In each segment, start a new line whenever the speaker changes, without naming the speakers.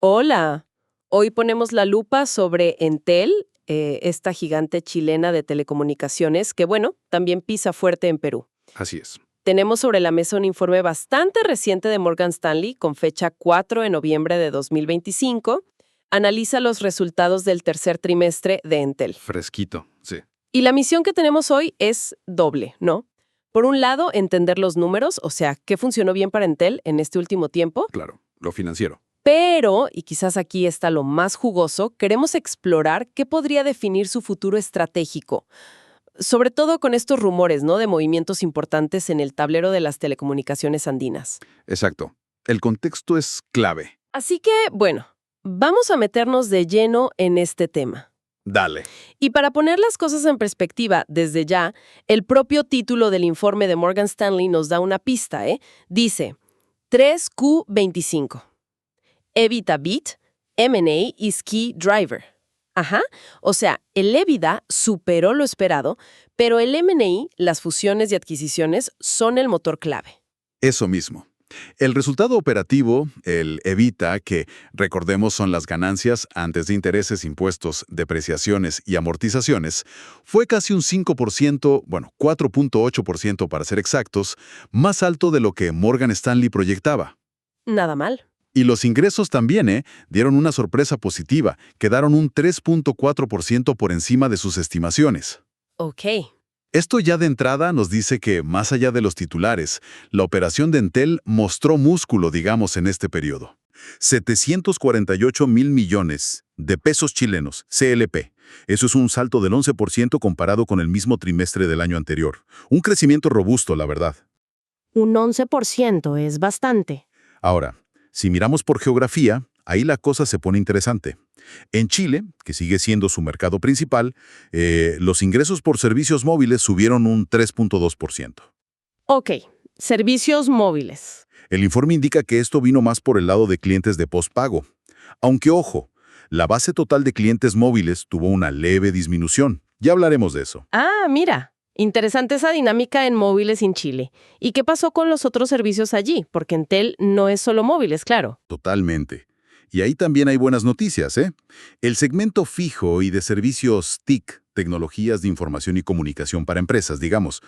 Hola, hoy ponemos la lupa sobre Entel, esta gigante chilena de telecomunicaciones que, bueno, también pisa fuerte en Perú.
Así es.
Tenemos sobre la mesa un informe bastante reciente de Morgan Stanley con fecha 4 de noviembre de 2025. Analiza los resultados del tercer trimestre de Entel.
Fresquito, sí.
Y la misión que tenemos hoy es doble, ¿no? Por un lado, entender los números, o sea, qué funcionó bien para Entel en este último tiempo.
Claro, lo financiero.
Pero, y quizás aquí está lo más jugoso, queremos explorar qué podría definir su futuro estratégico. Sobre todo con estos rumores, ¿no?, de movimientos importantes en el tablero de las telecomunicaciones andinas.
Exacto. El contexto es clave.
Así que, bueno, vamos a meternos de lleno en este tema.
Dale.
Y para poner las cosas en perspectiva, desde ya, el propio título del informe de Morgan Stanley nos da una pista, ¿eh? Dice 3Q25. EBITDA beat, M&A is key driver. Ajá, o sea, el EBITDA superó lo esperado, pero el M&A, las fusiones y adquisiciones, son el motor clave.
Eso mismo. El resultado operativo, el EBITDA, que recordemos son las ganancias antes de intereses, impuestos, depreciaciones y amortizaciones, fue casi un 5%, bueno, 4.8% para ser exactos, más alto de lo que Morgan Stanley proyectaba.
Nada mal.
Y los ingresos también, dieron una sorpresa positiva, quedaron un 3.4% por encima de sus estimaciones.
Ok.
Esto ya de entrada nos dice que, más allá de los titulares, la operación de Entel mostró músculo, digamos, en este periodo. 748 mil millones de pesos chilenos, CLP. Eso es un salto del 11% comparado con el mismo trimestre del año anterior. Un crecimiento robusto, la verdad.
Un 11% es bastante.
Ahora, si miramos por geografía, ahí la cosa se pone interesante. En Chile, que sigue siendo su mercado principal, los ingresos por servicios móviles subieron un 3.2%.
Ok, servicios móviles.
El informe indica que esto vino más por el lado de clientes de postpago. Aunque, ojo, la base total de clientes móviles tuvo una leve disminución. Ya hablaremos de eso.
Ah, mira. Interesante esa dinámica en móviles en Chile. ¿Y qué pasó con los otros servicios allí? Porque Entel no es solo móviles, claro.
Totalmente. Y ahí también hay buenas noticias, ¿eh? El segmento fijo y de servicios TIC, tecnologías de información y comunicación para empresas, digamos,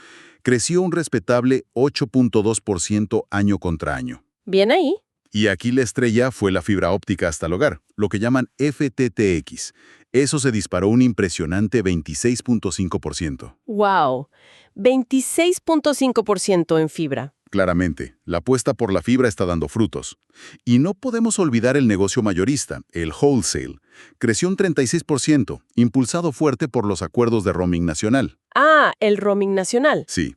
creció un respetable 8.2% año contra año.
Bien ahí.
Y aquí la estrella fue la fibra óptica hasta el hogar, lo que llaman FTTX. Eso se disparó un impresionante 26.5%.
¡Wow! 26.5% en fibra.
Claramente, la apuesta por la fibra está dando frutos. Y no podemos olvidar el negocio mayorista, el wholesale. Creció un 36%, impulsado fuerte por los acuerdos de roaming nacional.
Ah, el roaming nacional.
Sí.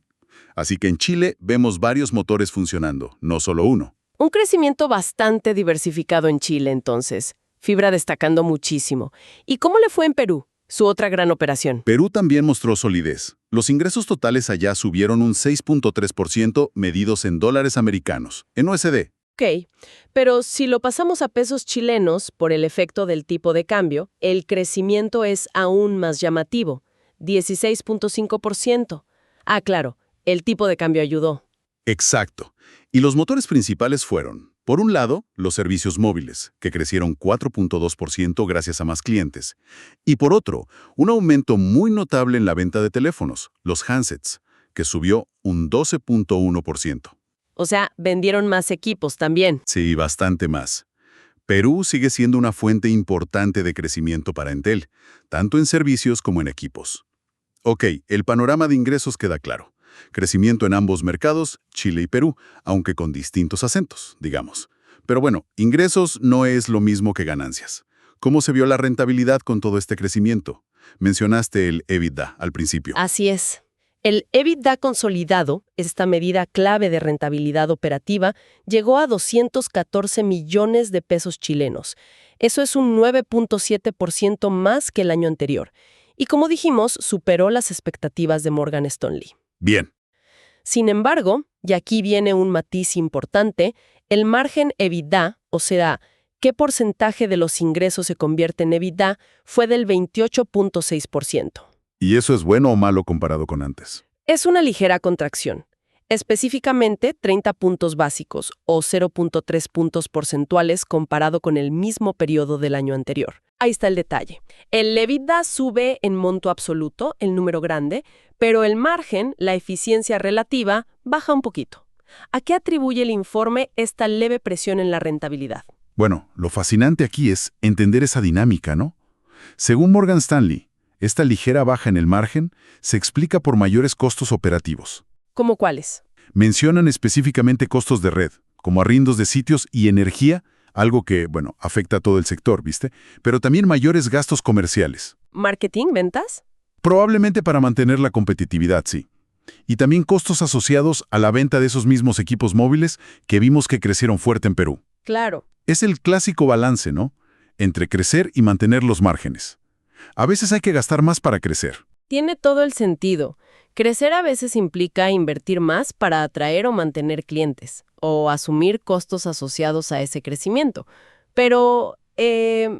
Así que en Chile vemos varios motores funcionando, no solo uno.
Un crecimiento bastante diversificado en Chile, entonces. Fibra destacando muchísimo. ¿Y cómo le fue en Perú? Su otra gran operación.
Perú también mostró solidez. Los ingresos totales allá subieron un 6.3% medidos en dólares americanos, en USD.
Ok, pero si lo pasamos a pesos chilenos por el efecto del tipo de cambio, el crecimiento es aún más llamativo, 16.5%. Ah, claro, el tipo de cambio ayudó.
Exacto. Y los motores principales fueron, por un lado, los servicios móviles, que crecieron 4.2% gracias a más clientes. Y por otro, un aumento muy notable en la venta de teléfonos, los handsets, que subió un 12.1%.
O sea, vendieron más equipos también.
Sí, bastante más. Perú sigue siendo una fuente importante de crecimiento para Entel, tanto en servicios como en equipos. Ok, el panorama de ingresos queda claro. Crecimiento en ambos mercados, Chile y Perú, aunque con distintos acentos, digamos. Pero bueno, ingresos no es lo mismo que ganancias. ¿Cómo se vio la rentabilidad con todo este crecimiento? Mencionaste el EBITDA al principio.
Así es. El EBITDA consolidado, esta medida clave de rentabilidad operativa, llegó a 214 millones de pesos chilenos. Eso es un 9.7% más que el año anterior. Y como dijimos, superó las expectativas de Morgan Stanley.
Bien.
Sin embargo, y aquí viene un matiz importante, el margen EBITDA, o sea, qué porcentaje de los ingresos se convierte en EBITDA, fue del 28.6%.
¿Y eso es bueno o malo comparado con antes?
Es una ligera contracción. Específicamente 30 puntos básicos o 0.3 puntos porcentuales comparado con el mismo periodo del año anterior. Ahí está el detalle. El EBITDA sube en monto absoluto, el número grande, pero el margen, la eficiencia relativa, baja un poquito. ¿A qué atribuye el informe esta leve presión en la rentabilidad?
Bueno, lo fascinante aquí es entender esa dinámica, ¿no? Según Morgan Stanley, esta ligera baja en el margen se explica por mayores costos operativos.
¿Cómo cuáles?
Mencionan específicamente costos de red, como arriendos de sitios y energía, algo que, bueno, afecta a todo el sector, ¿viste? Pero también mayores gastos comerciales.
¿Marketing, ventas?
Probablemente para mantener la competitividad, sí. Y también costos asociados a la venta de esos mismos equipos móviles que vimos que crecieron fuerte en Perú.
Claro.
Es el clásico balance, ¿no? Entre crecer y mantener los márgenes. A veces hay que gastar más para crecer.
Tiene todo el sentido. Crecer a veces implica invertir más para atraer o mantener clientes, o asumir costos asociados a ese crecimiento. Pero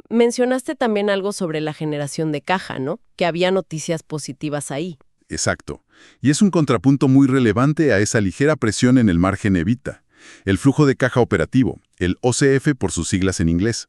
mencionaste también algo sobre la generación de caja, ¿no? Que había noticias positivas ahí.
Exacto. Y es un contrapunto muy relevante a esa ligera presión en el margen EBITDA. El flujo de caja operativo, el OCF por sus siglas en inglés.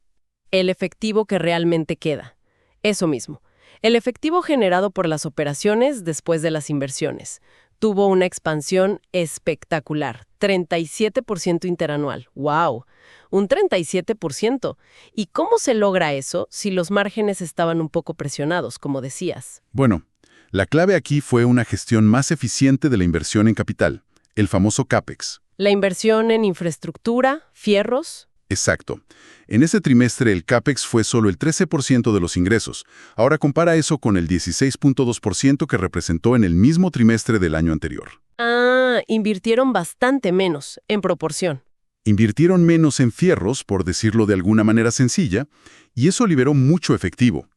El efectivo que realmente queda. Eso mismo. El efectivo generado por las operaciones después de las inversiones. Tuvo una expansión espectacular, 37% interanual. ¡Wow! Un 37%. ¿Y cómo se logra eso si los márgenes estaban un poco presionados, como decías?
Bueno, la clave aquí fue una gestión más eficiente de la inversión en capital, el famoso CAPEX.
La inversión en infraestructura, fierros.
Exacto. En ese trimestre el CAPEX fue solo el 13% de los ingresos. Ahora compara eso con el 16.2% que representó en el mismo trimestre del año anterior.
Ah, invirtieron bastante menos, en proporción.
Invirtieron menos en fierros, por decirlo de alguna manera sencilla, y eso liberó mucho efectivo.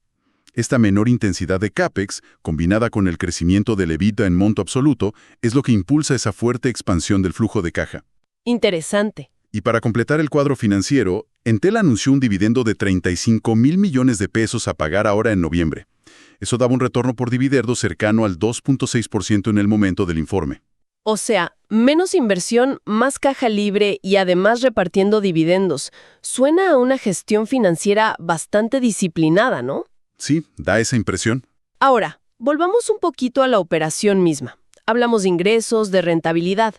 Esta menor intensidad de CAPEX, combinada con el crecimiento del EBITDA en monto absoluto, es lo que impulsa esa fuerte expansión del flujo de caja.
Interesante.
Y para completar el cuadro financiero, Entel anunció un dividendo de 35.000 millones de pesos a pagar ahora en noviembre. Eso daba un retorno por dividendo cercano al 2.6% en el momento del informe.
O sea, menos inversión, más caja libre y además repartiendo dividendos. Suena a una gestión financiera bastante disciplinada, ¿no?
Sí, da esa impresión.
Ahora, volvamos un poquito a la operación misma. Hablamos de ingresos, de rentabilidad.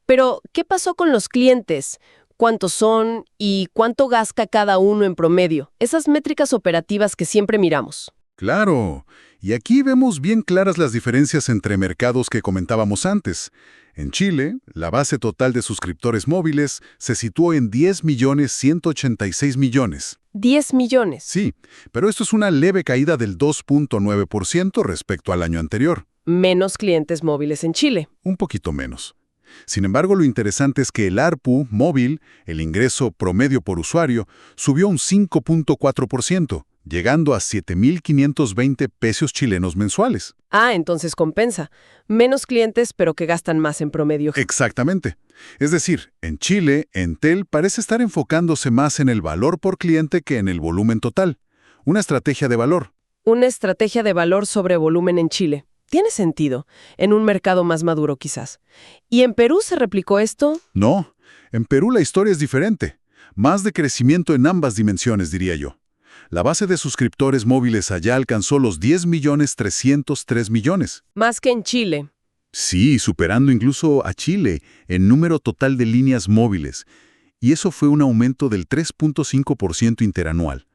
Pero, ¿qué pasó con los clientes? ¿Cuántos son y cuánto gasta cada uno en promedio? Esas métricas operativas que siempre miramos.
Claro, y aquí vemos bien claras las diferencias entre mercados que comentábamos antes. En Chile, la base total de suscriptores móviles se situó en 10.186.000.000.
10 millones.
Sí, pero esto es una leve caída del 2.9% respecto al año anterior.
Menos clientes móviles en Chile.
Un poquito menos. Sin embargo, lo interesante es que el ARPU móvil, el ingreso promedio por usuario, subió un 5.4%, llegando a 7.520 pesos chilenos mensuales.
Ah, entonces compensa. Menos clientes, pero que gastan más en promedio.
Exactamente. Es decir, en Chile, Entel parece estar enfocándose más en el valor por cliente que en el volumen total. Una estrategia de valor.
Una estrategia de valor sobre volumen en Chile. Tiene sentido, en un mercado más maduro quizás. ¿Y en Perú se replicó esto?
No, en Perú la historia es diferente. Más de crecimiento en ambas dimensiones, diría yo. La base de suscriptores móviles allá alcanzó los 10.303.000.000.
Más que en Chile.
Sí, superando incluso a Chile en número total de líneas móviles. Y eso fue un aumento del 3.5% interanual.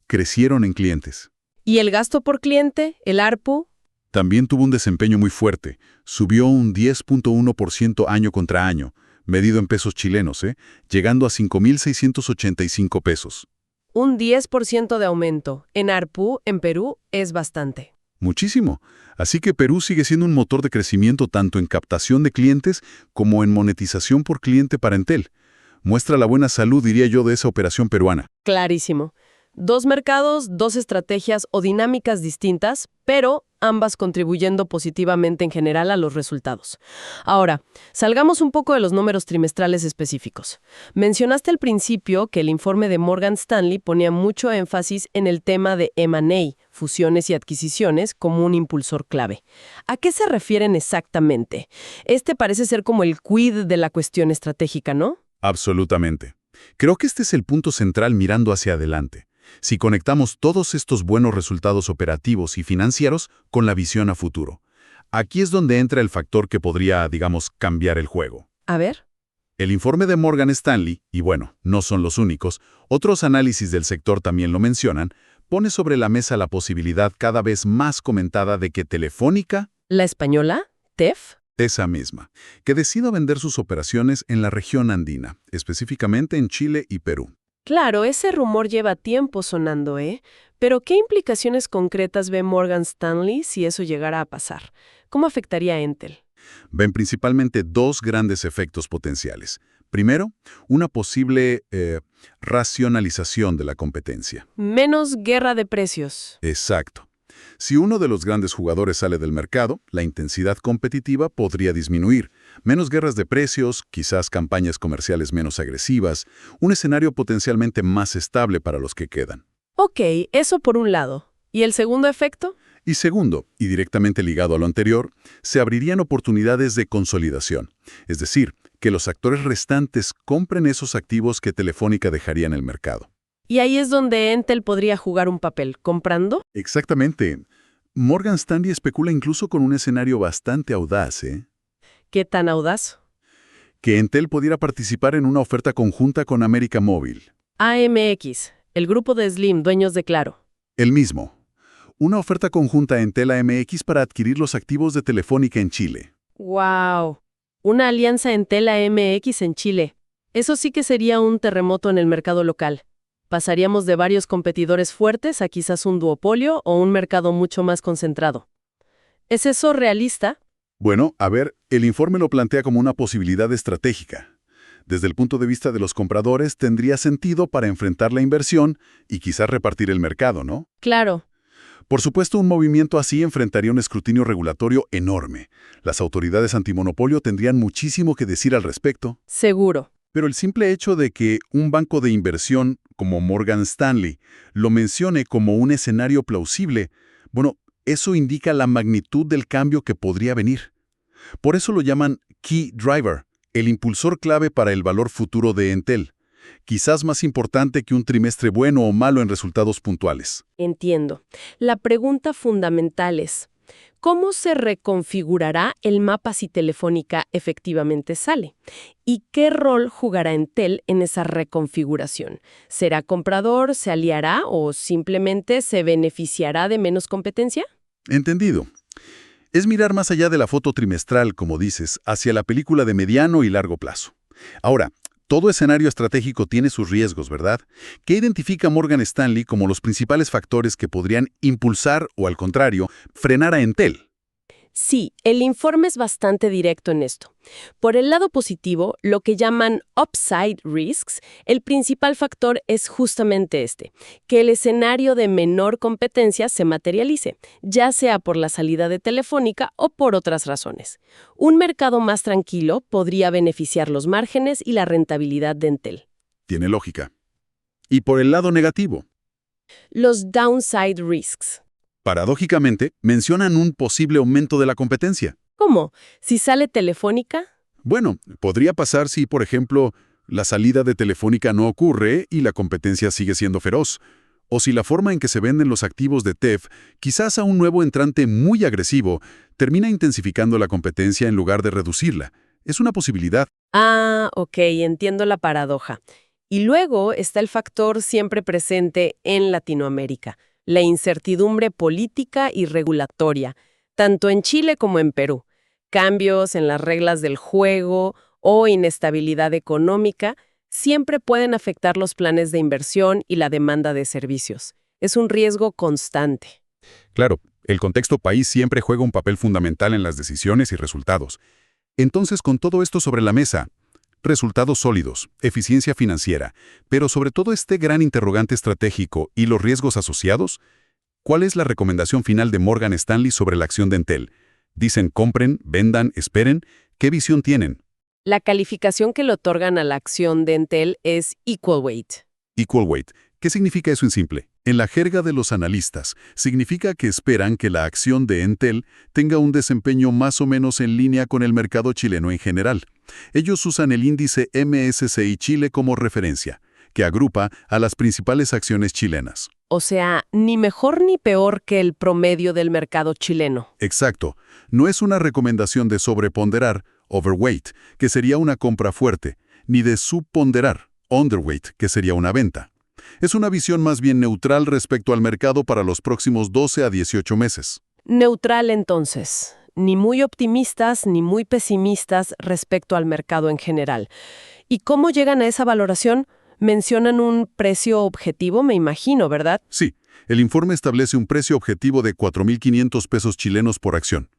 Crecieron en clientes.
¿Y el gasto por cliente, el ARPU?
También tuvo un desempeño muy fuerte. Subió un 10.1% año contra año, medido en pesos chilenos, llegando a 5.685 pesos.
Un 10% de aumento en ARPU en Perú es bastante.
Muchísimo. Así que Perú sigue siendo un motor de crecimiento tanto en captación de clientes como en monetización por cliente para Entel. Muestra la buena salud, diría yo, de esa operación peruana.
Clarísimo. Dos mercados, dos estrategias o dinámicas distintas, pero ambas contribuyendo positivamente en general a los resultados. Ahora, salgamos un poco de los números trimestrales específicos. Mencionaste al principio que el informe de Morgan Stanley ponía mucho énfasis en el tema de M&A, fusiones y adquisiciones, como un impulsor clave. ¿A qué se refieren exactamente? Este parece ser como el quid de la cuestión estratégica, ¿no?
Absolutamente. Creo que este es el punto central mirando hacia adelante. Si conectamos todos estos buenos resultados operativos y financieros con la visión a futuro. Aquí es donde entra el factor que podría, digamos, cambiar el juego.
A ver.
El informe de Morgan Stanley, y bueno, no son los únicos, otros análisis del sector también lo mencionan, pone sobre la mesa la posibilidad cada vez más comentada de que Telefónica,
¿La española? ¿TEF?
esa misma, que decida vender sus operaciones en la región andina, específicamente en Chile y Perú.
Claro, ese rumor lleva tiempo sonando, ¿eh? Pero ¿qué implicaciones concretas ve Morgan Stanley si eso llegara a pasar? ¿Cómo afectaría a Entel?
Ven principalmente dos grandes efectos potenciales. Primero, una posible racionalización de la competencia.
Menos guerra de precios.
Exacto. Si uno de los grandes jugadores sale del mercado, la intensidad competitiva podría disminuir. Menos guerras de precios, quizás campañas comerciales menos agresivas, un escenario potencialmente más estable para los que quedan.
Ok, eso por un lado. ¿Y el segundo efecto?
Y segundo, y directamente ligado a lo anterior, se abrirían oportunidades de consolidación. Es decir, que los actores restantes compren esos activos que Telefónica dejaría en el mercado.
Y ahí es donde Entel podría jugar un papel, comprando.
Exactamente. Morgan Stanley especula incluso con un escenario bastante audaz,
¿Qué tan audaz?
que Entel pudiera participar en una oferta conjunta con América Móvil.
AMX, el grupo de Slim, dueños de Claro.
El mismo. Una oferta conjunta Entel-AMX para adquirir los activos de Telefónica en Chile.
¡Wow! Una alianza Entel-AMX en Chile. Eso sí que sería un terremoto en el mercado local. Pasaríamos de varios competidores fuertes a quizás un duopolio o un mercado mucho más concentrado. ¿Es eso realista?
Bueno, a ver, el informe lo plantea como una posibilidad estratégica. Desde el punto de vista de los compradores, tendría sentido para enfrentar la inversión y quizás repartir el mercado, ¿no?
Claro.
Por supuesto, un movimiento así enfrentaría un escrutinio regulatorio enorme. Las autoridades antimonopolio tendrían muchísimo que decir al respecto.
Seguro.
Pero el simple hecho de que un banco de inversión como Morgan Stanley lo mencione como un escenario plausible, bueno, eso indica la magnitud del cambio que podría venir. Por eso lo llaman Key Driver, el impulsor clave para el valor futuro de Entel. Quizás más importante que un trimestre bueno o malo en resultados puntuales.
Entiendo. La pregunta fundamental es, ¿cómo se reconfigurará el mapa si Telefónica efectivamente sale? ¿Y qué rol jugará Entel en esa reconfiguración? ¿Será comprador, se aliará o simplemente se beneficiará de menos competencia?
Entendido. Es mirar más allá de la foto trimestral, como dices, hacia la película de mediano y largo plazo. Ahora, todo escenario estratégico tiene sus riesgos, ¿verdad? ¿Qué identifica Morgan Stanley como los principales factores que podrían impulsar o, al contrario, frenar a Entel?
Sí, el informe es bastante directo en esto. Por el lado positivo, lo que llaman upside risks, el principal factor es justamente este, que el escenario de menor competencia se materialice, ya sea por la salida de Telefónica o por otras razones. Un mercado más tranquilo podría beneficiar los márgenes y la rentabilidad de Entel.
Tiene lógica. Y por el lado negativo,
Los downside risks.
paradójicamente, mencionan un posible aumento de la competencia.
¿Cómo? ¿Si sale Telefónica?
Bueno, podría pasar si, por ejemplo, la salida de Telefónica no ocurre y la competencia sigue siendo feroz. O si la forma en que se venden los activos de TEF, quizás a un nuevo entrante muy agresivo, termina intensificando la competencia en lugar de reducirla. Es una posibilidad.
Ah, ok, entiendo la paradoja. Y luego está el factor siempre presente en Latinoamérica, la incertidumbre política y regulatoria, tanto en Chile como en Perú. Cambios en las reglas del juego o inestabilidad económica siempre pueden afectar los planes de inversión y la demanda de servicios. Es un riesgo constante.
Claro, el contexto país siempre juega un papel fundamental en las decisiones y resultados. Entonces, con todo esto sobre la mesa, resultados sólidos, eficiencia financiera, pero sobre todo este gran interrogante estratégico y los riesgos asociados, ¿Cuál es la recomendación final de Morgan Stanley sobre la acción de Entel? Dicen compren, vendan, esperen. ¿Qué visión tienen?
La calificación que le otorgan a la acción de Entel es equal weight.
Equal weight. ¿Qué significa eso en simple? En la jerga de los analistas, significa que esperan que la acción de Entel tenga un desempeño más o menos en línea con el mercado chileno en general. Ellos usan el índice MSCI Chile como referencia, que agrupa a las principales acciones chilenas.
O sea, ni mejor ni peor que el promedio del mercado chileno.
Exacto. No es una recomendación de sobreponderar, overweight, que sería una compra fuerte, ni de subponderar, underweight, que sería una venta. Es una visión más bien neutral respecto al mercado para los próximos 12 a 18 meses.
Neutral entonces, ni muy optimistas ni muy pesimistas respecto al mercado en general. ¿Y cómo llegan a esa valoración? Mencionan un precio objetivo, me imagino, ¿verdad?
Sí, el informe establece un precio objetivo de 4.500 pesos chilenos por acción.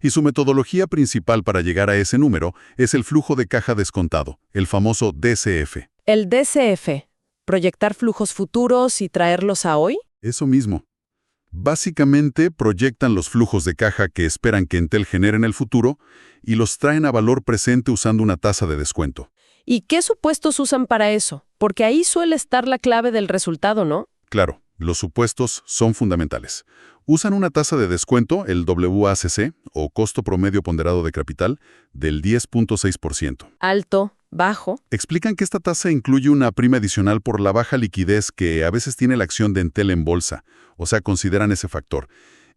Y su metodología principal para llegar a ese número es el flujo de caja descontado, el famoso DCF.
El DCF, proyectar flujos futuros y traerlos a hoy.
Eso mismo. Básicamente proyectan los flujos de caja que esperan que Entel genere en el futuro y los traen a valor presente usando una tasa de descuento.
¿Y qué supuestos usan para eso? Porque ahí suele estar la clave del resultado, ¿no?
Claro, los supuestos son fundamentales. Usan una tasa de descuento, el WACC, o costo promedio ponderado de capital, del 10.6%.
Alto, bajo.
Explican que esta tasa incluye una prima adicional por la baja liquidez que a veces tiene la acción de Entel en bolsa, o sea, consideran ese factor.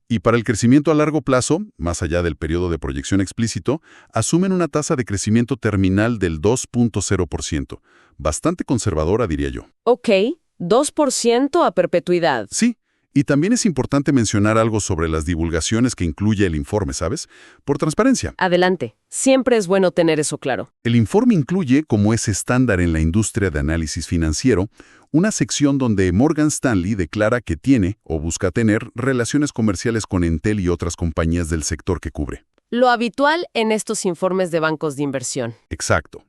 Y para el crecimiento a largo plazo, más allá del periodo de proyección explícito, asumen una tasa de crecimiento terminal del 2.0%. Bastante conservadora, diría yo.
Ok, 2% a perpetuidad.
Sí, y también es importante mencionar algo sobre las divulgaciones que incluye el informe, ¿sabes? Por transparencia.
Adelante, siempre es bueno tener eso claro.
El informe incluye, como es estándar en la industria de análisis financiero, una sección donde Morgan Stanley declara que tiene o busca tener relaciones comerciales con Entel y otras compañías del sector que cubre.
Lo habitual en estos informes de bancos de inversión.
Exacto.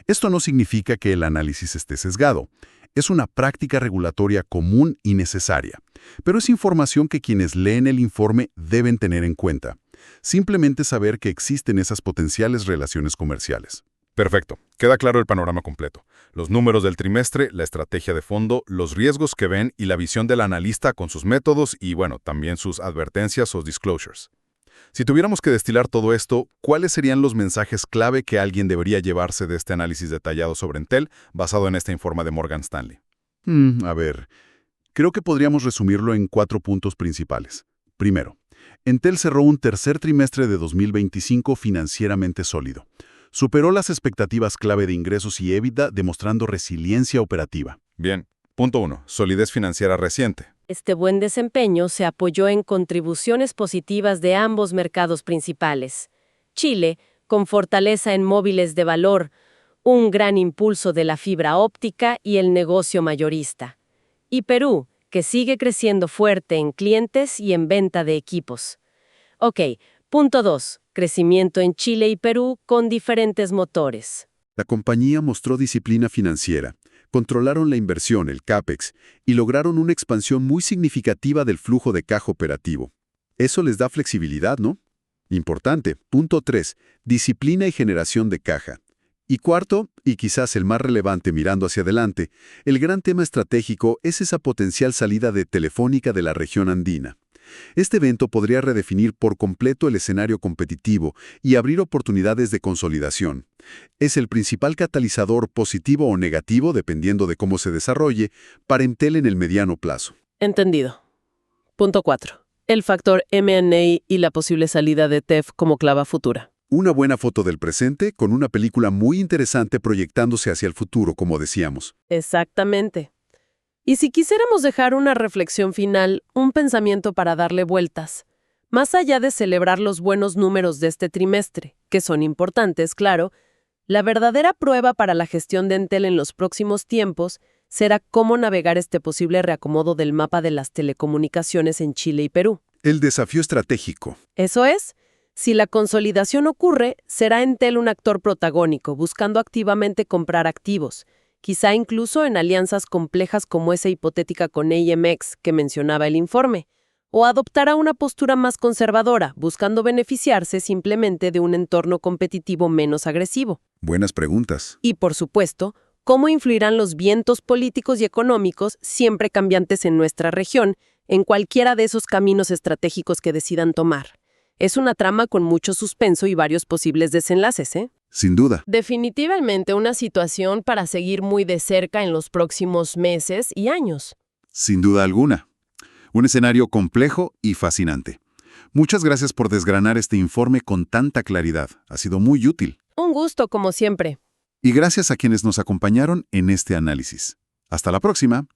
Esto no significa que el análisis esté sesgado. Es una práctica regulatoria común y necesaria, pero es información que quienes leen el informe deben tener en cuenta. Simplemente saber que existen esas potenciales relaciones comerciales. Perfecto. Queda claro el panorama completo. Los números del trimestre, la estrategia de fondo, los riesgos que ven y la visión del analista con sus métodos y, bueno, también sus advertencias o disclosures. Si tuviéramos que destilar todo esto, ¿cuáles serían los mensajes clave que alguien debería llevarse de este análisis detallado sobre Entel basado en este informe de Morgan Stanley? A ver, creo que podríamos resumirlo en 4 puntos principales. Primero, Entel cerró un tercer trimestre de 2025 financieramente sólido. Superó las expectativas clave de ingresos y EBITDA, demostrando resiliencia operativa. Bien. Punto 1. Solidez financiera reciente.
Este buen desempeño se apoyó en contribuciones positivas de ambos mercados principales. Chile, con fortaleza en móviles de valor, un gran impulso de la fibra óptica y el negocio mayorista. Y Perú, que sigue creciendo fuerte en clientes y en venta de equipos. Ok, punto 2. Crecimiento en Chile y Perú con diferentes motores.
La compañía mostró disciplina financiera, controlaron la inversión, el CAPEX, y lograron una expansión muy significativa del flujo de caja operativo. Eso les da flexibilidad, ¿no? Importante. Punto 3. Disciplina y generación de caja. Y cuarto, y quizás el más relevante mirando hacia adelante, el gran tema estratégico es esa potencial salida de Telefónica de la región andina. Este evento podría redefinir por completo el escenario competitivo y abrir oportunidades de consolidación. Es el principal catalizador positivo o negativo, dependiendo de cómo se desarrolle, para Entel en el mediano plazo.
Entendido. Punto 4. El factor M&A y la posible salida de TEF como clava futura.
Una buena foto del presente con una película muy interesante proyectándose hacia el futuro, como decíamos.
Exactamente. Y si quisiéramos dejar una reflexión final, un pensamiento para darle vueltas, más allá de celebrar los buenos números de este trimestre, que son importantes, claro, la verdadera prueba para la gestión de Entel en los próximos tiempos será cómo navegar este posible reacomodo del mapa de las telecomunicaciones en Chile y Perú.
El desafío estratégico.
Eso es, si la consolidación ocurre, será Entel un actor protagónico, buscando activamente comprar activos, quizá incluso en alianzas complejas como esa hipotética con AMX que mencionaba el informe, o adoptará una postura más conservadora, buscando beneficiarse simplemente de un entorno competitivo menos agresivo.
Buenas preguntas.
Y, por supuesto, cómo influirán los vientos políticos y económicos, siempre cambiantes en nuestra región, en cualquiera de esos caminos estratégicos que decidan tomar. Es una trama con mucho suspenso y varios posibles desenlaces, ¿eh?
Sin duda.
Definitivamente una situación para seguir muy de cerca en los próximos meses y años.
Sin duda alguna. Un escenario complejo y fascinante. Muchas gracias por desgranar este informe con tanta claridad. Ha sido muy útil.
Un gusto, como siempre.
Y gracias a quienes nos acompañaron en este análisis. Hasta la próxima.